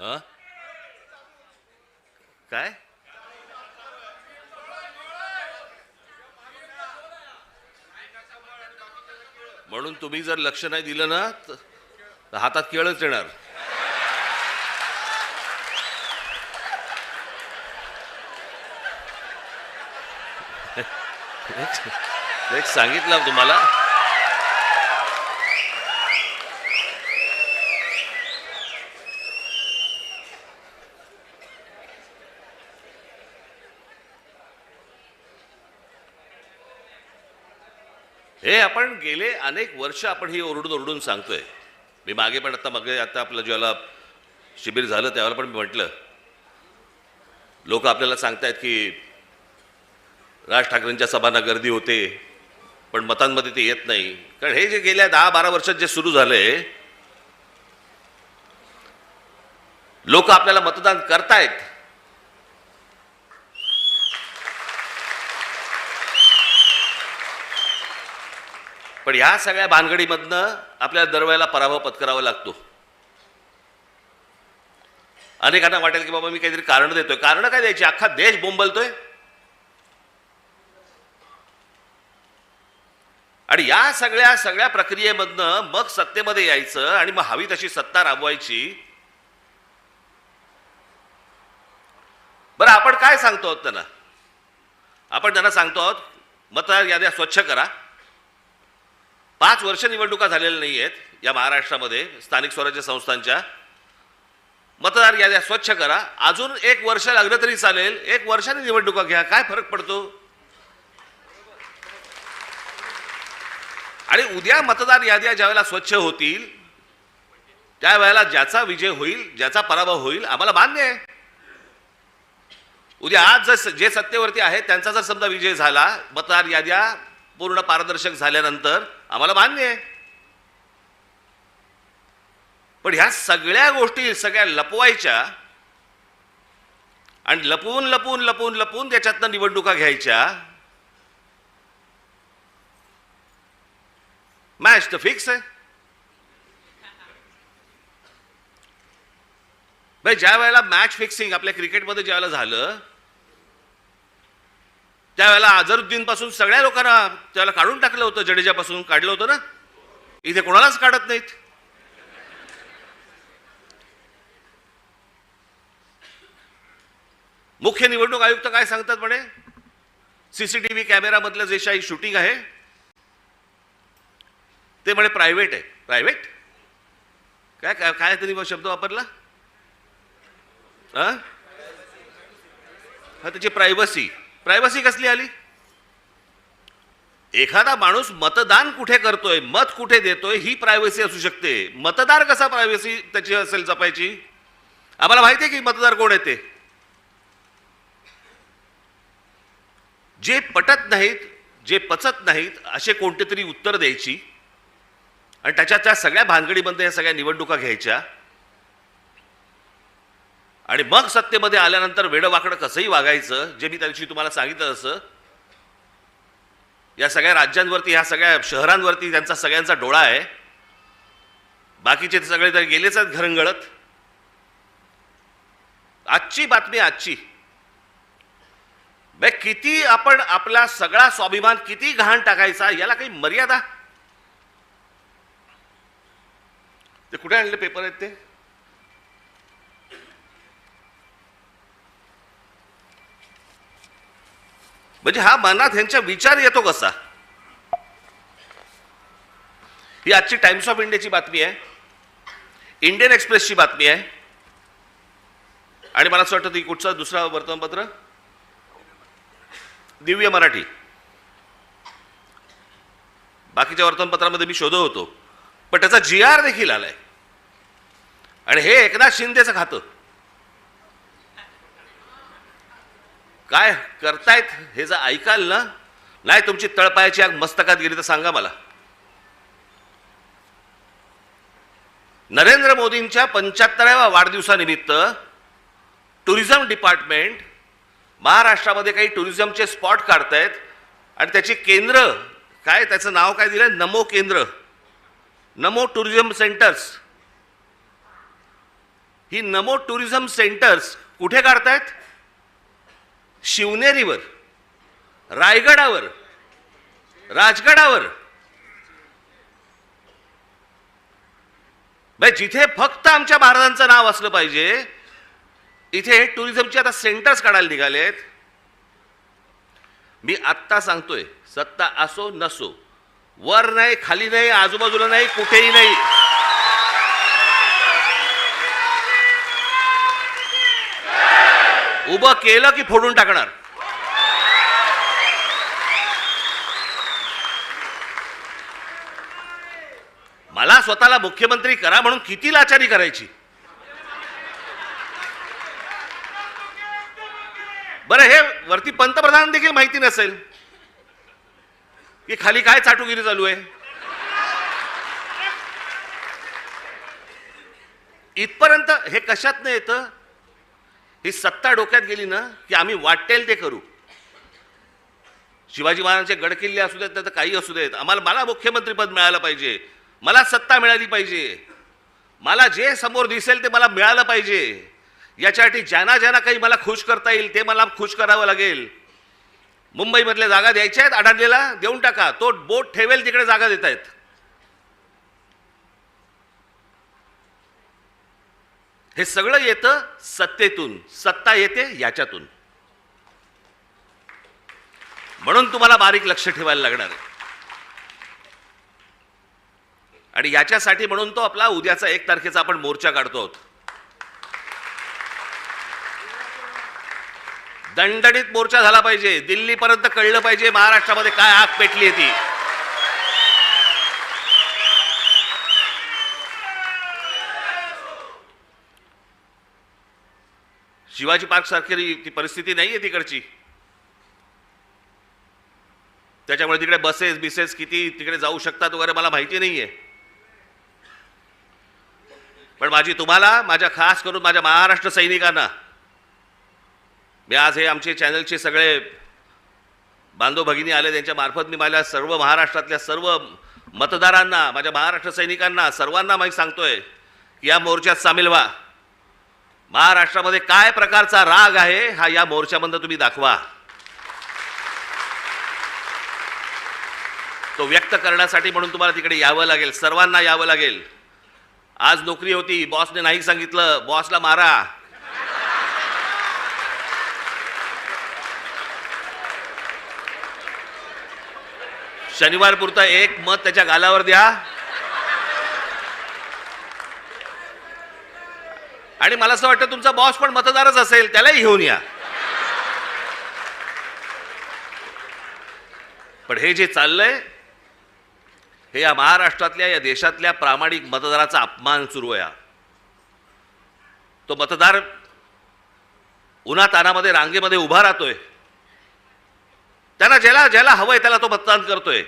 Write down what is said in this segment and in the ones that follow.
हं? काय म्हणून तुम्ही जर लक्ष नाही दिलं ना तर हातात केळच येणार. एक सांगितलं तुम्हाला. हे आपण गेले अनेक वर्ष आपण ही ओरडून ओरडून सांगतोय. मी मागे पण आता आपलं ज्याला शिबिर झालं त्यावेळेला पण मी म्हटलं, लोक आपल्याला सांगतायत की राज ठाकरेंच्या सभांना गर्दी होते पण मतांमध्ये ते येत नाही. कारण हे जे गेल्या 10-12 वर्षात जे सुरू झालंय, लोक आपल्याला मतदान करतायत, पण ह्या सगळ्या भानगडीमधनं आपल्याला दरवेळेला पराभव पत्करावा लागतो. अनेकांना वाटेल की बाबा मी काहीतरी कारण देतोय. कारण काय द्यायची, अख्खा देश बोंबलतोय. आणि या सगळ्या प्रक्रियेमधनं मग सत्तेमध्ये यायचं आणि मग हवी तशी सत्ता राबवायची. बरं, आपण काय सांगतो आहोत त्यांना? आपण त्यांना सांगतो आहोत मतदार याद्या स्वच्छ करा. 5 वर्ष निवडणुका झालेल्या नाही आहेत या महाराष्ट्रामध्ये स्थानिक स्वराज्य संस्थांच्या. मतदार याद्या स्वच्छ करा. अजून 1 वर्ष लागलं तरी चालेल, 1 वर्षाने निवडणुका घ्या, काय फरक पडतो? आणि उद्या मतदार याद्या ज्यावेळेला स्वच्छ होतील त्यावेळेला ज्याचा विजय होईल, ज्याचा पराभव होईल, आम्हाला मान्य आहे. उद्या आज जे सत्तेवरती आहेत त्यांचा जर समजा विजय झाला, मतदार याद्या पूर्ण पारदर्शक झाल्यानंतर, आम्हाला मान्य आहे. पण ह्या सगळ्या गोष्टी सगळ्या लपवायच्या आणि लपवून लपवून लपवून लपवून त्याच्यातनं निवडणुका घ्यायच्या. मॅच तर फिक्स आहे भाई. ज्या वेळेला मॅच फिक्सिंग आपल्या क्रिकेटमध्ये ज्यावेळेला झालं, त्यावेळेला अझरुद्दीन पासून सगळ्या लोकांना त्यावेळेला काढून टाकलं होतं. जडेजापासून काढलं होतं ना. इथे कोणालाच काढत नाहीत. मुख्य निवडणूक आयुक्त काय सांगतात म्हणे, सीसीटीव्ही कॅमेरा मधलं जे काही शूटिंग आहे ते म्हणे प्रायव्हेट आहे. प्रायव्हेट काय काय काय त्यांनी शब्द वापरला? हा, त्याची प्रायव्हसी. प्रायव्हसी कसली आली? एखादा माणूस मतदान कुठे करतोय, मत कुठे देतोय, ही प्रायव्हसी असू शकते. मतदार कसा प्रायव्हसी त्याची असेल जपायची? आम्हाला माहिती आहे की मतदार कोण आहे ते. जे पटत नाहीत, जे पचत नाहीत असे कोणते तरी उत्तर द्यायची आणि त्याच्या सगळ्या भानगडीमध्ये या सगळ्या निवडणुका घ्यायच्या. आणि मग सत्तेमध्ये आल्यानंतर वेडवाकडं कसंही वागायचं, जे मी त्या दिवशी तुम्हाला सांगितलं असं. या सगळ्या राज्यांवरती, ह्या सगळ्या शहरांवरती त्यांचा सगळ्यांचा डोळा आहे. बाकीचे सगळे तर गेलेच आहेत घरंगळत. आजची बातमी, आजची किती आपण आपला सगळा स्वाभिमान किती घाण टाकायचा, याला काही मर्यादा? ते कुठे आणले पेपर आहेत ते? म्हणजे हा मनात ह्यांचा विचार येतो कसा? ही आजची टाइम्स ऑफ इंडियाची बातमी आहे, इंडियन एक्सप्रेसची बातमी आहे. आणि मला असं वाटतं ती कुठचा दुसरा वर्तमानपत्र, दिव्य मराठी. बाकीच्या वर्तमानपत्रामध्ये मी शोधत होतो पण त्याचा GR देखील आलाय. आणि हे एकनाथ शिंदेचं खातं. काय करतायत हे जर ऐकाल ना, नाही तुमची तळपायाची आग मस्तकात गेली तर सांगा मला. नरेंद्र मोदींच्या 75व्या वाढदिवसानिमित्त टुरिझम डिपार्टमेंट महाराष्ट्रामध्ये काही टुरिझमचे स्पॉट काढतायत आणि त्याची केंद्र काय, त्याचं नाव काय दिलं? नमो केंद्र, नमो टुरिझम सेंटर्स. ही नमो टुरिझम सेंटर्स कुठे काढतायत? शिवनेरीवर, रायगडावर, राजगडावर. जिथे फक्त आमच्या महाराजांचं नाव असलं पाहिजे, इथे टुरिझमची आता सेंटर्स काढायला निघालेत. मी आत्ता सांगतोय, सत्ता असो नसो, वर नाही, खाली नाही, आजूबाजूला नाही, कुठेही नाही, उभं केलं की फोडून टाकणार. मला स्वतःला मुख्यमंत्री करा म्हणून किती लाचारी करायची? बरं, हे वरती पंतप्रधान देखील माहिती नसेल की खाली काय चाटुगिरी चालू आहे. इथपर्यंत हे कशात येतं? ही सत्ता डोक्यात गेली ना की आम्ही वाटेल ते करू. शिवाजी महाराजांचे गडकिल्ले असू देत, तर काही असू देत, मला मुख्यमंत्रीपद मिळालं पाहिजे, मला सत्ता मिळाली पाहिजे, मला जे समोर दिसेल ते मला मिळालं पाहिजे. याच्यासाठी ज्यांना ज्यांना काही मला खुश करता येईल ते मला खुश करावं लागेल. मुंबईमधल्या जागा द्यायच्या आहेत, अडाणलेला देऊन टाका, तो बोट ठेवेल तिकडे जागा देत आहेत. हे सगळं येतं सत्तेतून, सत्ता येते याच्यातून. म्हणून तुम्हाला बारीक लक्ष ठेवायला लागणार आहे. आणि याच्यासाठी म्हणून तो आपला उद्याचा 1 तारखेचा आपण मोर्चा काढतो आहोत. दणदणीत मोर्चा झाला पाहिजे, दिल्लीपर्यंत कळलं पाहिजे महाराष्ट्रामध्ये काय आग पेटली ती. शिवाजी पार्क सारखी ती परिस्थिती नाहीये तिकडची. त्याच्यामुळे तिकडे बसेस किती तिकडे जाऊ शकतात वगैरे मला माहिती नाहीये. पण तुम्हाला, माझ्या खास करून माझ्या महाराष्ट्र सैनिकांना, मी आज हे आमचे चॅनलचे सगळे बांधव भगिनी आले, त्यांच्या मार्फत मी माझ्या सर्व महाराष्ट्रातल्या सर्व मतदारांना, माझ्या महाराष्ट्र सैनिकांना, सर्वांना मी सांगतोय की या मोर्चात सामील व्हा. महाराष्ट्रामध्ये काय प्रकारचा राग आहे हा या मोर्चामध्ये तुम्ही दाखवा. तो व्यक्त करण्यासाठी म्हणून तुम्हाला तिकडे यावं लागेल, सर्वांना यावं लागेल. आज नोकरी होती, बॉसने नाही सांगितलं, बॉसला मारा. शनिवार पुरता 1 मत त्याच्या गालावर द्या आणि मला असं वाटतं तुमचा बॉस पण मतदारच असेल, त्यालाही घेऊन या. पण हे जे चाललंय हे या महाराष्ट्रातल्या, या देशातल्या प्रामाणिक मतदाराचा अपमान सुरू आहे. तो मतदार उन्हातानामध्ये रांगेमध्ये उभा राहतोय, त्यांना ज्याला हवंय त्याला तो मतदान करतोय.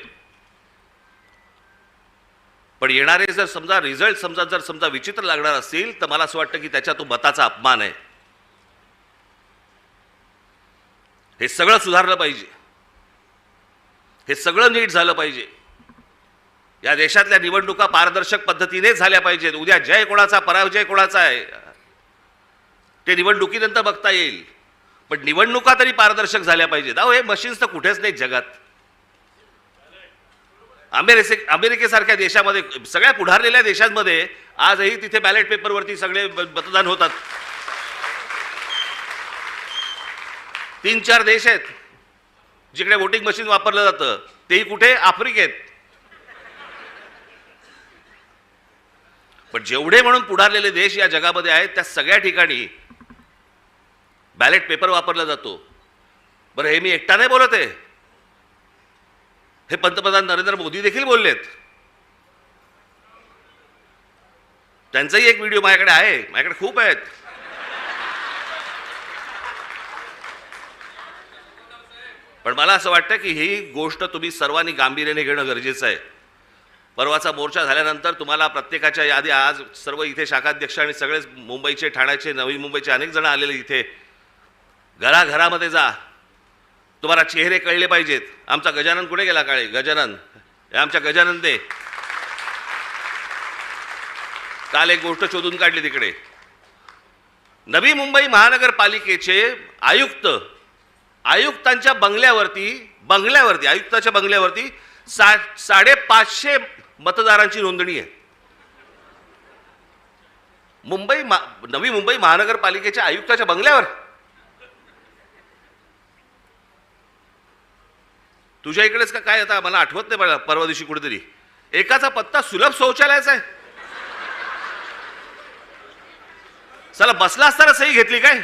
पण येणारे जर समजा रिझल्ट समजा विचित्र लागणार असतील तर मला असं वाटतं की त्याच्या तो मताचा अपमान आहे. हे सगळं सुधारलं पाहिजे, हे सगळं नीट झालं पाहिजे. या देशातल्या निवडणुका पारदर्शक पद्धतीने झाल्या पाहिजेत. उद्या जय कोणाचा पराजय कोणाचा आहे ते निवडणुकीनंतर बघता येईल, पण निवडणुका तरी पारदर्शक झाल्या पाहिजेत. अहो, हे मशीन्स तर कुठेच नाही जगात. अमेरिकेसारख्या देशामध्ये, सगळ्या पुढारलेल्या देशांमध्ये आजही तिथे बॅलेट पेपरवरती सगळे मतदान होतात. 3-4 देश आहेत जिकडे वोटिंग मशीन वापरलं जातं, तेही कुठे? आफ्रिकेत. पण जेवढे म्हणून पुढारलेले देश या जगामध्ये आहेत त्या सगळ्या ठिकाणी बॅलेट पेपर वापरला जातो. बरं, हे मी एकटा नाही बोलत आहे, हे पंतप्रधान नरेंद्र मोदी देखील बोललेत. त्यांचाही एक व्हिडिओ माझ्याकडे आहे, माझ्याकडे खूप आहेत. पण मला असं वाटतं की ही गोष्ट तुम्ही सर्वांनी गांभीर्याने घेणं गरजेचं आहे. परवाचा मोर्चा झाल्यानंतर तुम्हाला प्रत्येकाच्या यादी, आज सर्व इथे शाखाध्यक्ष आणि सगळेच मुंबईचे, ठाण्याचे, नवी मुंबईचे अनेक जण आलेले इथे, घराघरामध्ये जा, तुम्हाला चेहरे कळले पाहिजेत. आमचा गजानन कुठे गेला? काळे गजानन, आमच्या गजानन दे काल एक गोष्ट शोधून काढली तिकडे. नवी मुंबई महानगरपालिकेचे आयुक्तांच्या बंगल्यावरती आयुक्ताच्या बंगल्यावरती 550 मतदारांची नोंदणी आहे. नवी मुंबई महानगरपालिकेच्या आयुक्ताच्या बंगल्यावर. तुझ्या इकडेच का काय? आता मला आठवत नाही, मला परवा दिवशी कुठेतरी एकाचा पत्ता सुलभ शौचालयाचा आहे. चला बसला असताना सही घेतली काय?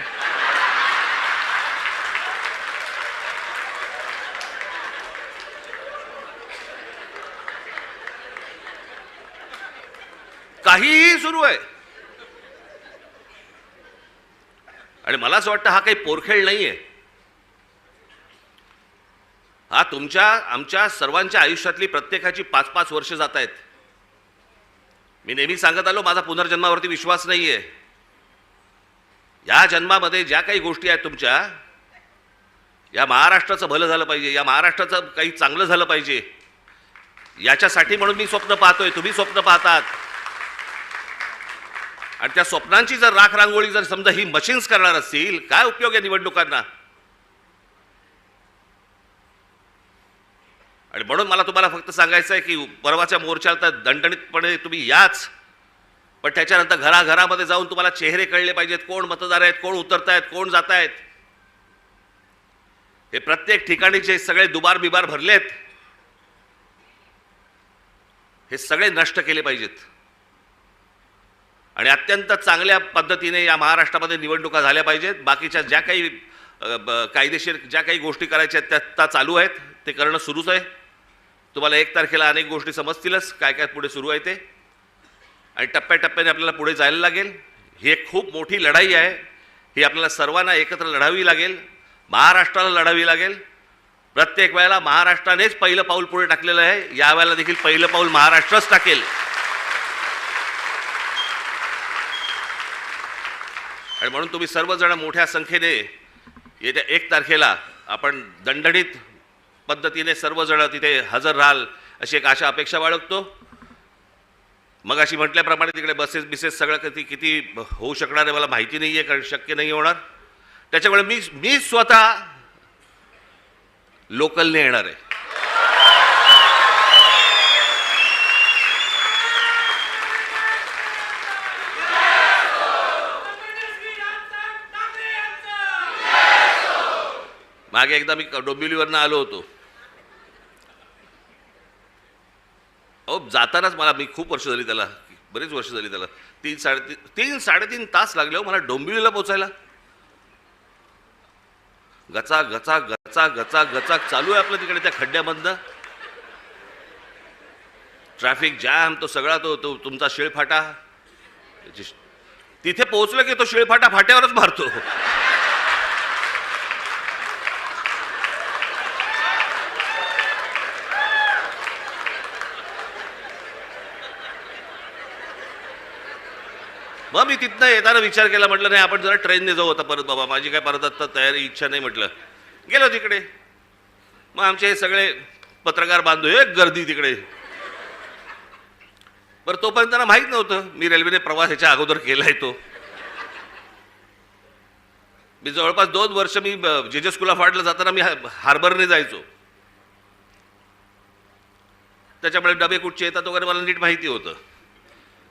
काहीही सुरू आहे. आणि मला असं वाटतं हा काही पोरखेळ नाहीये. हा आमच्या सर्वांच्या आयुष्यातली प्रत्येकाची 5-5 वर्ष जात आहेत. मी नेहमी सांगत आलो, माझा पुनर्जन्मावरती विश्वास नाहीये. या जन्मामध्ये ज्या काही गोष्टी आहेत तुमच्या, या महाराष्ट्राचं भलं झालं पाहिजे, या महाराष्ट्राचं काही चांगलं झालं पाहिजे, याच्यासाठी म्हणून मी स्वप्न पाहतोय, तुम्ही स्वप्न पाहतात. आणि त्या स्वप्नांची जर राखरांगोळी जर समजा ही मशीन्स करणार असतील, काय उपयोग आहे निवडणुकांना? आणि म्हणून मला तुम्हाला फक्त सांगायचं आहे की परवाच्या मोर्चाला दणदणीतपणे तुम्ही याच, पण त्याच्यानंतर घराघरामध्ये जाऊन तुम्हाला चेहरे कळले पाहिजेत, कोण मतदार आहेत, कोण उतरतायत, कोण जात आहेत. हे प्रत्येक ठिकाणी जे सगळे दुबार बिबार भरलेत, हे सगळे नष्ट केले पाहिजेत. आणि अत्यंत चांगल्या पद्धतीने या महाराष्ट्रामध्ये निवडणुका झाल्या पाहिजेत. बाकीच्या ज्या काही कायदेशीर ज्या काही गोष्टी करायच्या आहेत त्या चालू आहेत, ते करणं सुरूच आहे. तुम्हाला 1 तारखेला अनेक गोष्टी समजतीलच, काय काय पुढे सुरू आहे ते. आणि टप्प्याटप्प्याने आपल्याला पुढे जायला लागेल. ही एक खूप मोठी लढाई आहे. ही आपल्याला सर्वांना एकत्र लढावी लागेल, महाराष्ट्राला लढावी लागेल. प्रत्येक वेळेला महाराष्ट्रानेच पहिलं पाऊल पुढे टाकलेलं आहे. यावेळेला देखील पहिलं पाऊल महाराष्ट्रच टाकेल. आणि म्हणून तुम्ही सर्वजण मोठ्या संख्येने येत्या 1 तारखेला आपण दणदणीत पद्धतीने सर्वजण तिथे हजर राहाल अशी एक आशा अपेक्षा बाळगतो. मग अशी म्हटल्याप्रमाणे तिकडे बसेस सगळं किती होऊ शकणार आहे मला माहिती नाही आहे, कारण शक्य नाही होणार. त्याच्यामुळे मी स्वतः लोकलने येणार आहे. मागे एकदा मी डोंबिवलीवरनं आलो होतो. जातानाच मी खूप वर्ष झाली त्याला, बरेच वर्ष झाली त्याला, 3-3.5 तास लागले हो मला डोंबिवलीला पोहोचायला. गचा गचा गचा गचा गचा चालू आहे आपलं तिकडे त्या खड्ड्यामधनं. ट्रॅफिक जॅम, तो सगळा तो तुमचा शिळफाटा. तिथे पोहोचलं की तो शिळफाटा फाट्यावरच मारतो. मग मी तिथनं येताना विचार केला, म्हटलं नाही आपण जरा ट्रेनने जाऊ आता परत. बाबा माझी काय परत आता तयारी इच्छा नाही. म्हटलं गेलो तिकडे. मग आमचे हे सगळे पत्रकार बांधव, एक गर्दी तिकडे. बरं तोपर्यंत त्यांना माहीत नव्हतं मी रेल्वेने प्रवास ह्याच्या अगोदर केलाय तो. मी जवळपास 2 वर्ष मी जे स्कूल फाडला जाताना मी हार्बरने जायचो. त्याच्यामुळे डबे कुठचे येतात वगैरे मला नीट माहिती होतं.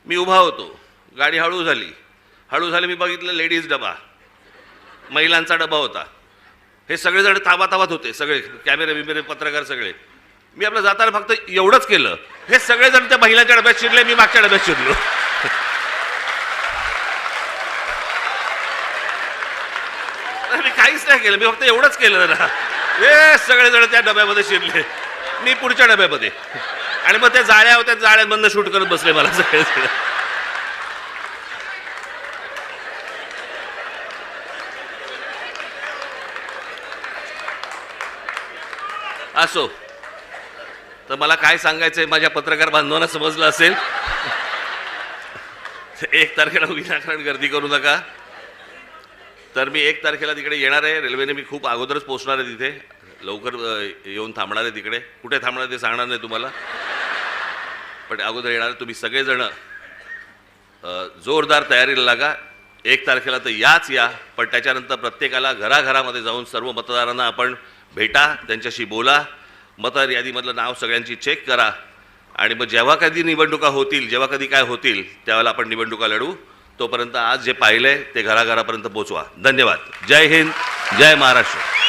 मी उभा होतो, गाडी हळू झाली, मी बघितलं लेडीज डबा, महिलांचा डबा होता. हे सगळेजण ताबाताबात होते, सगळे कॅमेरे बिमेरे पत्रकार सगळे. मी आपलं जाताना फक्त एवढंच केलं, हे सगळेजण त्या महिलांच्या डब्यात शिरले, मी मागच्या डब्यात शिरलो. मी काहीच नाही केलं, मी फक्त एवढंच केलं ना. हे सगळेजण त्या डब्यामध्ये शिरले, मी पुढच्या डब्यामध्ये. आणि मग त्या जाळ्या होत्या, जाळ्यांमधनं शूट करत बसले मला सगळे. असो, तर मला काय सांगायचंय माझ्या पत्रकार बांधवांना समजलं असेल. 1 तारखेला विनाकारण गर्दी करू नका. तर मी 1 तारखेला तिकडे येणार आहे. रेल्वेने मी खूप अगोदरच पोहोचणार आहे तिथे, लवकर येऊन थांबणार आहे तिकडे. कुठे थांबणार ते सांगणार नाही तुम्हाला, पण अगोदर येणार. तुम्ही सगळेजण जोरदार तयारीला लागा. 1 तारखेला तर या, पण त्याच्यानंतर प्रत्येकाला घराघरामध्ये जाऊन सर्व मतदारांना आपण भेटा, त्यांच्याशी बोला, मतदार यादीमधलं नाव सगळ्यांची चेक करा आणि मग जेव्हा कधी निवडणुका होतील, जेव्हा कधी काय होतील त्यावेळेला आपण निवडणुका लढू. तोपर्यंत आज जे पाहिलंय ते घराघरापर्यंत पोचवा. धन्यवाद. जय हिंद, जय महाराष्ट्र.